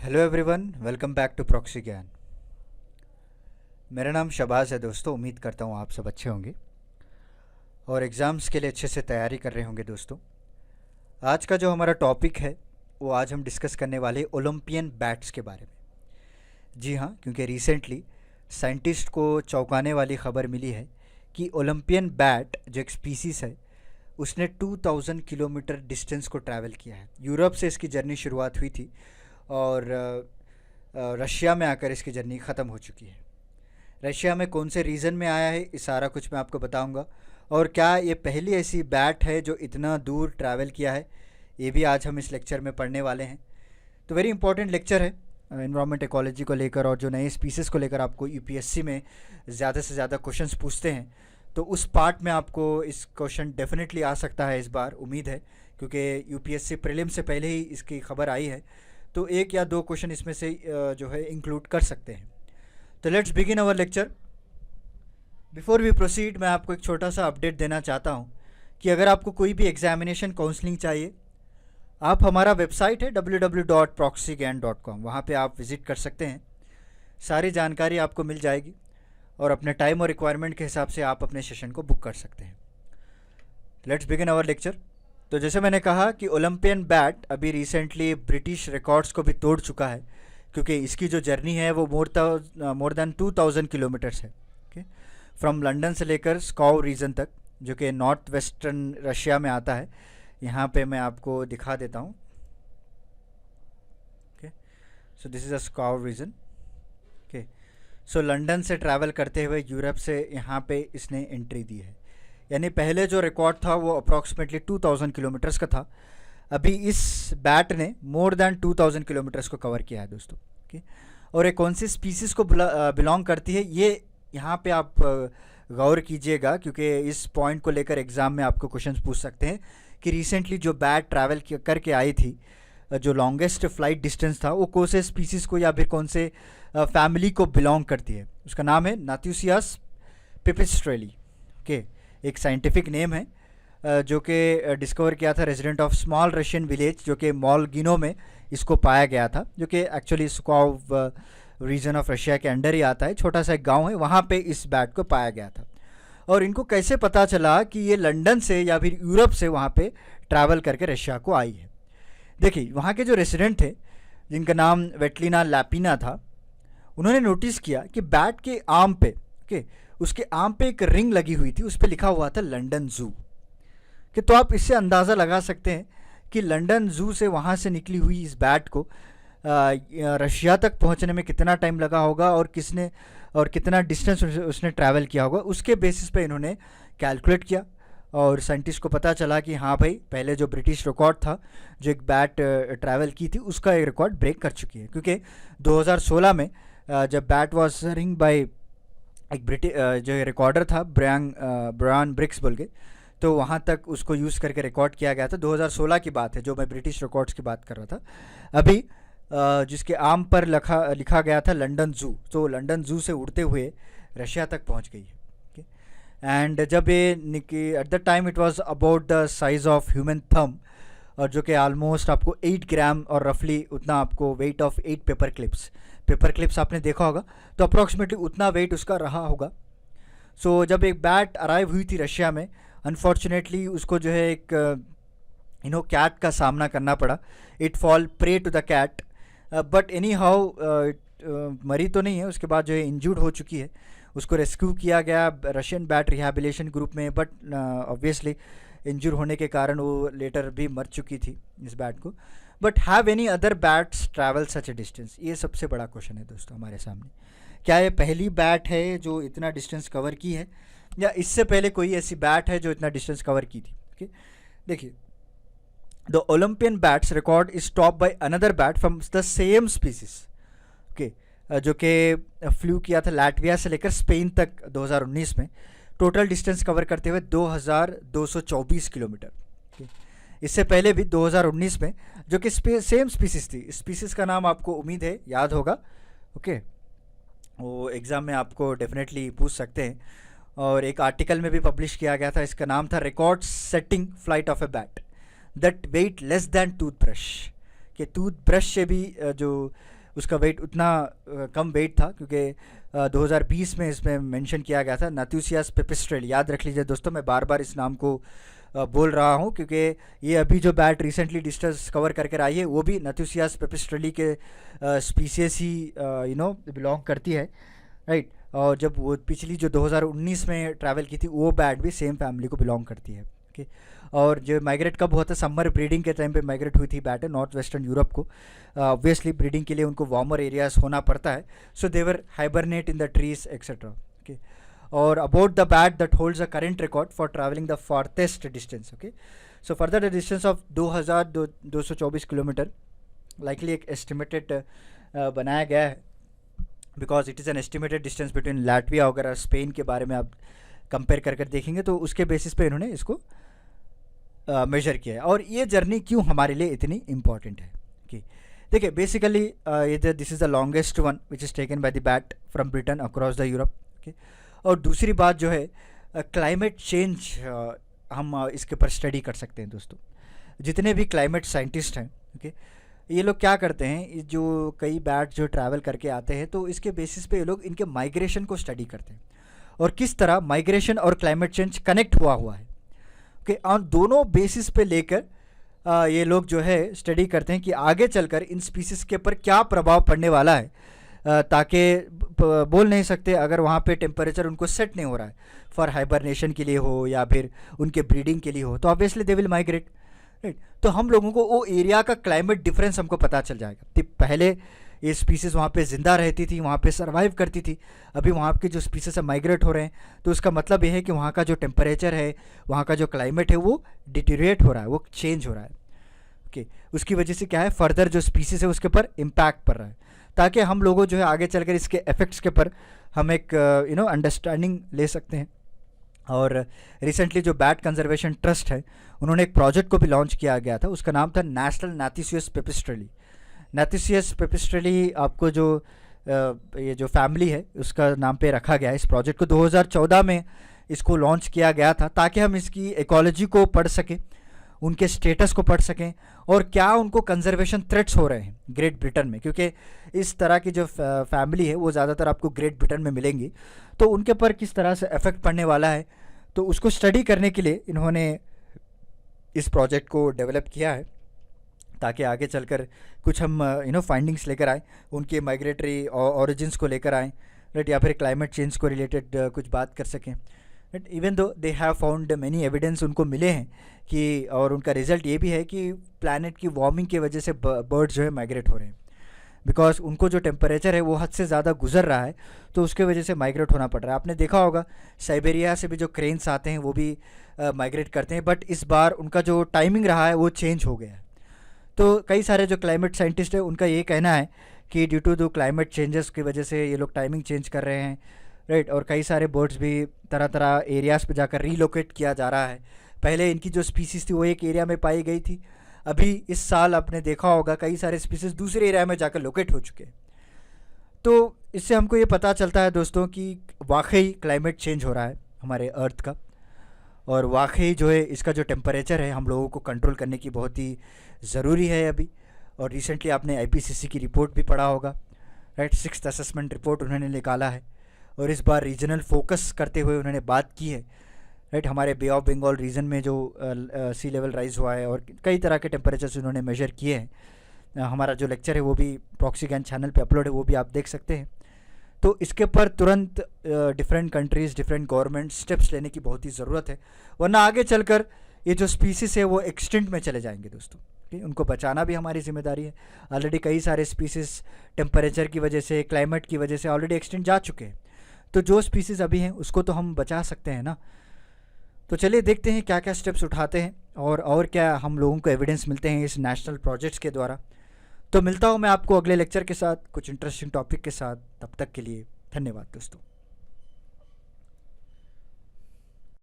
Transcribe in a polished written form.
Hello everyone, welcome back to Proxy Gyan. मेरा नाम शबाज़ है दोस्तों। उम्मीद करता हूँ आप सब अच्छे होंगे और एग्ज़ाम्स के लिए अच्छे से तैयारी कर रहे होंगे दोस्तों। आज का जो हमारा टॉपिक है वो आज हम डिस्कस करने वाले ओलंपियन बैट्स के बारे में। जी हाँ, क्योंकि रिसेंटली साइंटिस्ट को चौंकाने वाली खबर मिली है कि ओलंपियन बैट जो एक स्पीसीज़ है उसने 2000 किलोमीटर डिस्टेंस को ट्रैवल किया है। यूरोप से इसकी जर्नी शुरुआत हुई थी और रशिया में आकर इसकी जर्नी ख़त्म हो चुकी है। रशिया में कौन से रीज़न में आया है ये सारा कुछ मैं आपको बताऊंगा, और क्या ये पहली ऐसी बैट है जो इतना दूर ट्रैवल किया है ये भी आज हम इस लेक्चर में पढ़ने वाले हैं। तो वेरी इंपॉर्टेंट लेक्चर है एनवायरमेंट इकोलॉजी को लेकर, और जो नए स्पीसीज़ को लेकर आपको यूपीएससी में ज़्यादा से ज़्यादा क्वेश्चंस पूछते हैं तो उस पार्ट में आपको इस क्वेश्चन डेफिनेटली आ सकता है इस बार, उम्मीद है, क्योंकि यूपीएससी प्रीलिम से पहले ही इसकी खबर आई है। तो एक या दो क्वेश्चन इसमें से जो है इंक्लूड कर सकते हैं। तो let's begin our lecture. Before we proceed, मैं आपको एक छोटा सा अपडेट देना चाहता हूँ कि अगर आपको कोई भी एग्जामिनेशन काउंसलिंग चाहिए, आप हमारा वेबसाइट है www.proxygyan.com, वहाँ पे आप विज़िट कर सकते हैं। सारी जानकारी आपको मिल जाएगी और अपने टाइम और रिक्वायरमेंट के हिसाब से आप अपने सेशन को बुक कर सकते हैं। Let's begin our lecture. तो जैसे मैंने कहा कि ओलंपियन बैट अभी रिसेंटली ब्रिटिश रिकॉर्ड्स को भी तोड़ चुका है, क्योंकि इसकी जो जर्नी है वो मोर देन 2000 किलोमीटर्स है। ओके, फ्रॉम लंदन से लेकर स्काउ रीजन तक, जो कि नॉर्थ वेस्टर्न रशिया में आता है। यहाँ पे मैं आपको दिखा देता हूँ। Okay, so this is a स्काउ रीजन। ओके, सो लंदन से ट्रैवल करते हुए यूरोप से यहाँ पे इसने एंट्री दी है। यानी पहले जो रिकॉर्ड था वो अप्रॉक्सीमेटली 2000 किलोमीटर्स का था। अभी इस बैट ने मोर देन 2000 किलोमीटर्स को कवर किया है दोस्तों। ओके, और ये कौन सी स्पीसीज़ को बिलोंग करती है ये यहाँ पे आप गौर कीजिएगा, क्योंकि इस पॉइंट को लेकर एग्ज़ाम में आपको क्वेश्चंस पूछ सकते हैं कि रिसेंटली जो बैट ट्रैवल करके आई थी, जो लॉन्गेस्ट फ्लाइट डिस्टेंस था, वो कौन से स्पीसीज़ को या फिर कौन से फैमिली को बिलोंग करती है। उसका नाम है नाथ्यूसियस पिपिस्ट्रेली। ओके, एक साइंटिफिक नेम है जो कि डिस्कवर किया था resident of small Russian village, जो कि मोलगिनो में इसको पाया गया था, जो कि एक्चुअली स्काउ रीजन ऑफ रशिया के अंडर ही आता है। छोटा सा एक गांव है, वहाँ पे इस बैट को पाया गया था। और इनको कैसे पता चला कि ये लंदन से या फिर यूरोप से वहाँ पे ट्रैवल करके रशिया को आई है। देखिए, वहाँ के जो रेसिडेंट थे जिनका नाम वेटलिना लैपिना था, उन्होंने नोटिस किया कि बैट के आर्म पे, ओके, उसके आर्म पे एक रिंग लगी हुई थी, उस पर लिखा हुआ था लंदन जू। कि तो आप इससे अंदाज़ा लगा सकते हैं कि लंदन जू से वहाँ से निकली हुई इस बैट को रशिया तक पहुँचने में कितना टाइम लगा होगा और किसने और कितना डिस्टेंस उसने ट्रैवल किया होगा। उसके बेसिस पे इन्होंने कैलकुलेट किया और साइंटिस्ट को पता चला कि हाँ भाई, पहले जो ब्रिटिश रिकॉर्ड था जो एक बैट ट्रैवल की थी, उसका एक रिकॉर्ड ब्रेक कर चुकी है। क्योंकि 2016 में जब बैट वॉज रिंग बाई एक ब्रिटिश जो रिकॉर्डर था ब्रायन ब्रिक्स बोल के, तो वहाँ तक उसको यूज़ करके रिकॉर्ड किया गया था। 2016 की बात है, जो मैं ब्रिटिश रिकॉर्ड्स की बात कर रहा था अभी। जिसके आर्म पर लिखा गया था लंदन जू, तो लंदन जू से उड़ते हुए रशिया तक पहुँच गई है। एंड जब ये at the time it was about the size of human thumb, और जो कि आलमोस्ट आपको 8 ग्राम और रफली उतना आपको वेट ऑफ 8 पेपर क्लिप्स आपने देखा होगा, तो अप्रॉक्सीमेटली उतना वेट उसका रहा होगा। सो जब एक बैट अराइव हुई थी रशिया में, अनफॉर्चुनेटली उसको जो है एक कैट का सामना करना पड़ा। It fall prey to the cat, but anyhow मरी तो नहीं है, उसके बाद जो है इंजूर्ड हो चुकी है। उसको रेस्क्यू किया गया रशियन बैट रिहैबिलिटेशन ग्रुप में, बट ऑब्वियसली इंजूर होने के कारण वो लेटर भी मर चुकी थी इस बैट को। But have any other bats travel such A distance, ये सबसे बड़ा क्वेश्चन है दोस्तों हमारे सामने। क्या ये पहली बैट है जो इतना डिस्टेंस कवर की है, या इससे पहले कोई ऐसी बैट है जो इतना डिस्टेंस कवर की थी। ओके, देखिए, the Olympian bats record is top by another bat from the same species. Okay, जो कि फ्लू किया था लैटविया से लेकर स्पेन तक 2019 में, टोटल डिस्टेंस कवर करते हुए 2224 किलोमीटर। इससे पहले भी 2019 में, जो कि सेम स्पीसीज थी। स्पीसीज का नाम आपको उम्मीद है याद होगा। ओके, वो एग्ज़ाम में आपको डेफिनेटली पूछ सकते हैं, और एक आर्टिकल में भी पब्लिश किया गया था। इसका नाम था record setting flight of a bat that weight less than toothbrush. कि टूथब्रश से भी जो उसका वेट उतना कम वेट था क्योंकि 2020 में इसमें मेंशन किया गया था नाथुसियस पिपिस्ट्रेली। याद रख लीजिए दोस्तों, मैं बार बार इस नाम को बोल रहा हूँ क्योंकि ये अभी जो बैट रिसेंटली डिस्टर्स कवर करके आई है वो भी नाथुसियस पिपिस्ट्रेली के स्पीसीज ही बिलोंग करती है, राइट। और जब वो पिछली जो 2019 में ट्रैवल की थी वो बैट भी सेम फैमिली को बिलोंग करती है, ओके। और जो माइग्रेट कब हुआ था, समर ब्रीडिंग के टाइम पे माइग्रेट हुई थी बैट नॉर्थ वेस्टर्न यूरोप को। ऑब्वियसली ब्रीडिंग के लिए उनको वार्मर एरियाज होना पड़ता है, so they hibernate in the trees etcetera, okay. और about the bat that holds a current record for travelling the farthest distance, okay. So further the distance of 2224 kilometre likely एक estimated बनाया गया है, because it is an estimated distance between Latvia वगैरह Spain के बारे में आप compare कर कर देखेंगे तो उसके बेसिस पे इन्होंने इसको मेजर किया है। और ये जर्नी क्यों हमारे लिए इतनी इम्पॉर्टेंट है कि देखिए बेसिकली ये this is the longest one which is taken by the bat from Britain across the Europe, okay. और दूसरी बात जो है क्लाइमेट चेंज हम इसके ऊपर स्टडी कर सकते हैं दोस्तों। जितने भी क्लाइमेट साइंटिस्ट हैं, ओके, ये लोग क्या करते हैं, जो कई बैट जो ट्रैवल करके आते हैं तो इसके बेसिस पे ये लोग इनके माइग्रेशन को स्टडी करते हैं और किस तरह माइग्रेशन और क्लाइमेट चेंज कनेक्ट हुआ है, ओके। और दोनों बेसिस पे लेकर ये लोग जो है स्टडी करते हैं कि आगे चलकर इन स्पीसीज़ के ऊपर क्या प्रभाव पड़ने वाला है, ताकि बोल नहीं सकते अगर वहाँ पे टेम्परेचर उनको सेट नहीं हो रहा है फॉर हाइबरनेशन के लिए हो या फिर उनके ब्रीडिंग के लिए हो तो obviously they will migrate, right. तो हम लोगों को वो एरिया का क्लाइमेट डिफरेंस हमको पता चल जाएगा। तो पहले ये स्पीसीज़ वहाँ पे ज़िंदा रहती थी, वहाँ पे सर्वाइव करती थी, अभी वहाँ के जो स्पीसीज़ माइग्रेट हो रहे हैं तो उसका मतलब ये है कि वहाँ का जो टेम्परेचर है, वहाँ का जो क्लाइमेट है वो डिटीरिएट हो रहा है, वो चेंज हो रहा है, ओके। उसकी वजह से क्या है, फर्दर जो स्पीसीज़ है उसके ऊपर इम्पैक्ट पड़ रहा है, ताकि हम लोगों जो है आगे चलकर इसके इफेक्ट्स के ऊपर हम एक अंडरस्टैंडिंग ले सकते हैं। और रिसेंटली जो बैट कंजर्वेशन ट्रस्ट है उन्होंने एक प्रोजेक्ट को भी लॉन्च किया गया था, उसका नाम था नेशनल नाथुसियस पिपिस्ट्रेली। नाथुसियस पिपिस्ट्रेली आपको जो ये जो फैमिली है उसका नाम पे रखा गया है। इस प्रोजेक्ट को 2014 में इसको लॉन्च किया गया था ताकि हम इसकी इकोलॉजी को पढ़ सकें, उनके स्टेटस को पढ़ सकें और क्या उनको कंजर्वेशन थ्रेट्स हो रहे हैं ग्रेट ब्रिटेन में, क्योंकि इस तरह की जो फैमिली है वो ज़्यादातर आपको ग्रेट ब्रिटेन में मिलेंगी, तो उनके पर किस तरह से इफेक्ट पड़ने वाला है, तो उसको स्टडी करने के लिए इन्होंने इस प्रोजेक्ट को डेवलप किया है ताकि आगे चलकर कुछ हम फाइंडिंग्स लेकर आए, उनके माइग्रेटरी ओरिजिन्स को लेकर आएँ, राइट, या फिर क्लाइमेट चेंज को रिलेटेड कुछ बात कर सकें, right. Even though they have found many evidence उनको मिले हैं कि, और उनका रिजल्ट ये भी है कि प्लैनेट की वार्मिंग की वजह से बर्ड्स जो है माइग्रेट हो रहे हैं, बिकॉज उनको जो टेम्परेचर है वो हद से ज़्यादा गुजर रहा है तो उसके वजह से माइग्रेट होना पड़ रहा है। आपने देखा होगा साइबेरिया से भी जो क्रेन्स आते हैं वो भी माइग्रेट करते हैं, बट इस बार उनका जो टाइमिंग रहा है वो चेंज हो गया है। तो कई सारे जो क्लाइमेट साइंटिस्ट है उनका ये कहना है कि due to the climate changes की वजह से ये लोग टाइमिंग चेंज कर रहे हैं, राइट। और कई सारे बर्ड्स भी तरह तरह एरियाज़ पे जाकर रीलोकेट किया जा रहा है। पहले इनकी जो स्पीसीज़ थी वो एक एरिया में पाई गई थी, अभी इस साल आपने देखा होगा कई सारे स्पीसीज़ दूसरे एरिया में जाकर लोकेट हो चुके हैं। तो इससे हमको ये पता चलता है दोस्तों कि वाकई क्लाइमेट चेंज हो रहा है हमारे अर्थ का, और वाकई जो है इसका जो टेम्परेचर है हम लोगों को कंट्रोल करने की बहुत ही ज़रूरी है अभी। और रिसेंटली आपने IPCC की रिपोर्ट भी पढ़ा होगा, राइट, 6th असेसमेंट रिपोर्ट उन्होंने निकाला है और इस बार रीजनल फोकस करते हुए उन्होंने बात की है, राइट। हमारे बे ऑफ बंगाल रीजन में जो सी लेवल राइज हुआ है और कई तरह के टेम्परेचर्स उन्होंने मेजर किए हैं। हमारा जो लेक्चर है वो भी प्रॉक्सी ज्ञान चैनल पे अपलोड है, वो भी आप देख सकते हैं। तो इसके ऊपर तुरंत different countries, different government steps लेने की बहुत ही ज़रूरत है, वरना आगे चलकर ये जो स्पीसीज़ है वो एक्सटेंट में चले जाएंगे दोस्तों, ठीक। उनको बचाना भी हमारी जिम्मेदारी है। ऑलरेडी कई सारे स्पीसीज़ टेम्परेचर की वजह से, क्लाइमेट की वजह से ऑलरेडी एक्सटेंट जा चुके हैं, तो जो स्पीसीज़ अभी हैं उसको तो हम बचा सकते हैं ना। तो चलिए देखते हैं क्या क्या स्टेप्स उठाते हैं और क्या हम लोगों को एविडेंस मिलते हैं इस नेशनल प्रोजेक्ट्स के द्वारा। तो मिलता हूँ मैं आपको अगले लेक्चर के साथ कुछ इंटरेस्टिंग टॉपिक के साथ, तब तक के लिए धन्यवाद दोस्तों।